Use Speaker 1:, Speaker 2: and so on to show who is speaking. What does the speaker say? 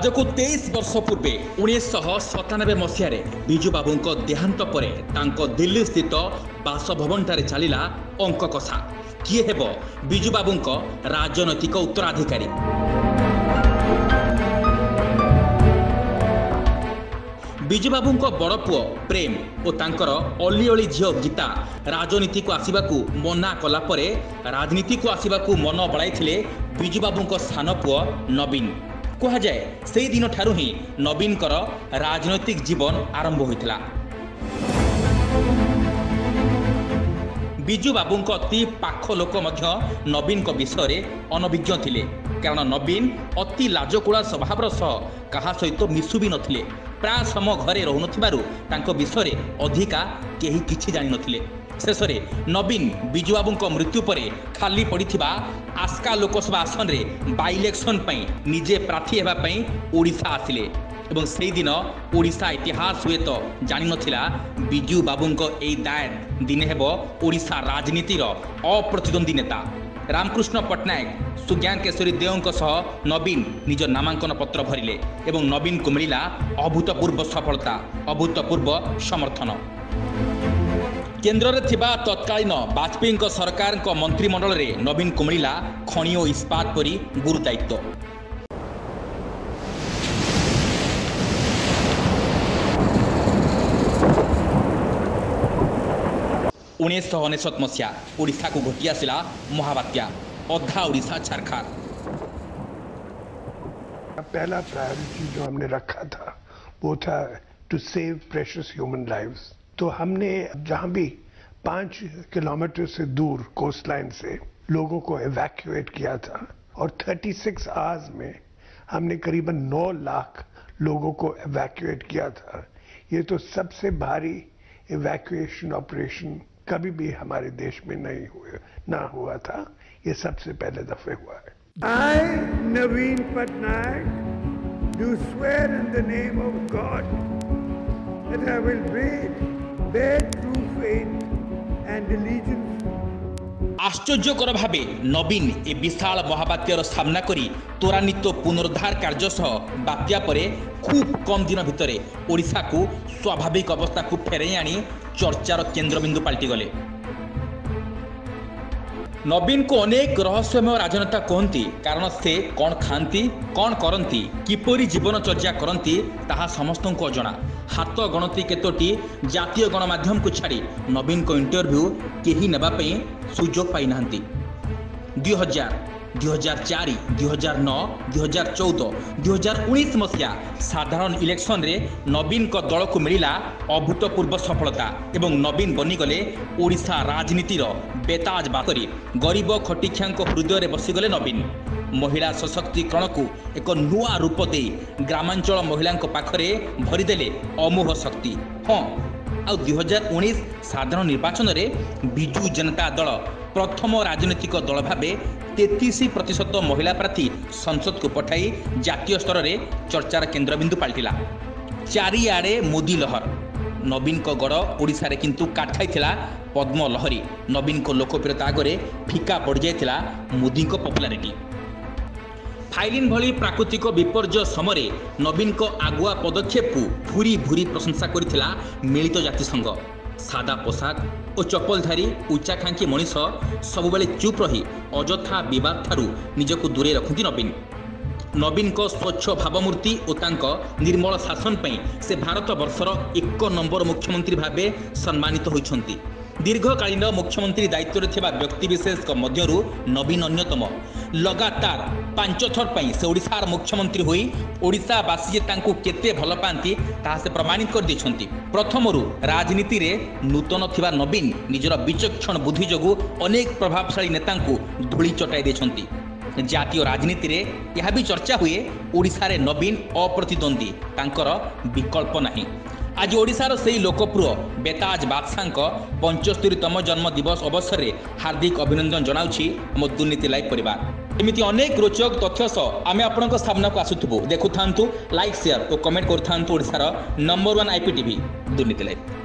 Speaker 1: आजको 23 वर्ष पूर्वे 1997 मसीह विजु बाबू देहांत पर दिल्ली स्थित बासभवन चलिला अंक कषा किए हेब विजु बाबू राजनैतिक उत्तराधिकारी। विजु बाबू बड़ पुओ प्रेम और तांकर अली अली झील गीता राजनीति को आसवाकू मना कला परे राजनीति को आसवाकू मन बड़ाई विजु बाबू सान पुओ नवीन। कह जाए से दिन ठारू ही नवीन कर राजनैतिक जीवन आरंभ होता। विजु बाबू अति पाख लोक नवीन विषय अनभिज्ञ थिले, कारण नवीन अति लाजकुड़ा स्वभाव सह कहा सहित मिसु भी नथिले। प्राय समय घरे रहु विषय अधिका केही किछि जानि नथिले। शेष में नवीन विजु बाबू मृत्यु पर खाली पड़ा आस्का लोकसभा आसन में बाय इलेक्शन निजे प्रार्थी होगापी ओडिशा आसिले एवं से दिन ओडिशा इतिहास हुए तो जानि नथिला विजु बाबू ए दायित्व दिने हेब ओडिशा राजनीतिर अप्रतिद्वंदी नेता रामकृष्ण पट्टनायक सुज्ञान केशरी देव सह नवीन निज नामांकन पत्र भरिले एवं नवीन को मिला अभूतपूर्व सफलता अभूतपूर्व समर्थन। केन्द्र में थिबा तत्कालीन वाजपेयी सरकार मंत्रिमंडल में नवीन को मिला खनि और इस्पात परी गुरु दायित्व। उन्नीस मसीहा ओडिशा को घटी आसला महाबात्या अधा ओडिशा छारखार।
Speaker 2: पहला प्रायोरिटी जो हमने रखा था वो था to save precious human lives. तो हमने जहां भी 5 किलोमीटर से दूर कोस्ट लाइन से लोगों को एवैक्यूएट किया था और 36 आवर्स में हमने करीबन 9 लाख लोगों को एवैक्यूएट किया था। ये तो सबसे भारी एवैक्यूएशन ऑपरेशन कभी भी हमारे देश में ना हुआ था। ये सबसे पहले दफे हुआ है।
Speaker 3: I, Naveen Patnaik, do swear in the name of God that I will bear true faith and allegiance।
Speaker 1: आश्चर्यकर भावे नवीन ए विशाल महाबात्यार सामना करी त्वरान्वित पुनरुद्धार कार्य सह बात्या परे खूब कम दिन भितर ओडिशा को स्वाभाविक अवस्था को फेरई आनी चर्चार केन्द्रबिंदु पाल्टी गले। नवीन को अनेक रहस्यमय राजनेता कहती, कारण से कौन खाती कौन करती किपरि जीवनचर्या करती ताहा समस्त को अजना। हाथ गणति केतोटी जातीय गणमाध्यम को छाड़ी नवीन को इंटरव्यू केही नेबापई सुजोग पाई नांती। 2000, 2004, 2009, 2014, 2019 मसीहा साधारण इलेक्शन रे नवीन को दल को मिला अभूतपूर्व सफलता एवं नवीन बनीगले ओडिशा राजनीतिर बेताज बाकरी गरीब खटिखिया हृदय में बसीगले नवीन। महिला सशक्तिकरण को एक नुआ रूप दे ग्रामांचल महिला पाखरे भरीदेले अमोह शक्ति। हाँ आ 2019 साधारण निर्वाचन में विजु जनता दल प्रथम राजनीतिक दल भावे 33% महिला प्रार्थी संसद को पठाई जातीय स्तर में चर्चार केन्द्रबिंदु पाल्टिला। चारिआडे मोदी लहर। नवीन को गड़ ओडिशा रे किंतु काट खाइथिला पद्म लहरी। नवीन को लोकप्रियता आगे फिका पड़ जाइथिला मोदी को पॉपुलारिटी। फाइलिन भली प्राकृतिक विपर्यय समय नवीन को आगुआ पदक्षेप को भूरी भूरी प्रशंसा करथिला मिलित जातिसंघ। सादा पोशाक और चप्पलधारी उच्चाकांक्षी मनीष सबुबले चुप रही अजथा विवाद ठारू निजको दूरे रखती नवीन। नवीन को स्वच्छ भावमूर्ति और निर्मल शासन से भारत वर्षर 1 नंबर मुख्यमंत्री भावे सम्मानित होइछंती। दीर्घकालीन मुख्यमंत्री दायित्व में व्यक्तिविशेष मध्यरु नवीन अन्यतम। लगातार 5 थर से ओडिशार मुख्यमंत्री होई ओडिशावासी जे तांको केते भल पांती ताहा से प्रमाणित कर दिछंती। प्रथमरु राजनीति रे नूतन थिबा नवीन निजर विचक्षण बुद्धि जोगु अनेक प्रभावशाली नेतांको धूली चटाई देछंती। जातीय राजनीति रे यह भी चर्चा हुए ओडिशा रे नवीन अप्रतिद्वंदी तांकर विकल्प नहीं। आज ओडिशार से लोकप्रिय बेताज बादशाह 75तम जन्म दिवस अवसर में हार्दिक अभिनंदन जनाऊँगी आम दुर्नीति लाइव परिवार। एमती अनेक रोचक तथ्य सह आम आपण सामना को आसुथबु। देखु लाइक शेयर और कमेंट करूँ ओडिशार नंबर 1 IPTV दुर्नीति लाइव।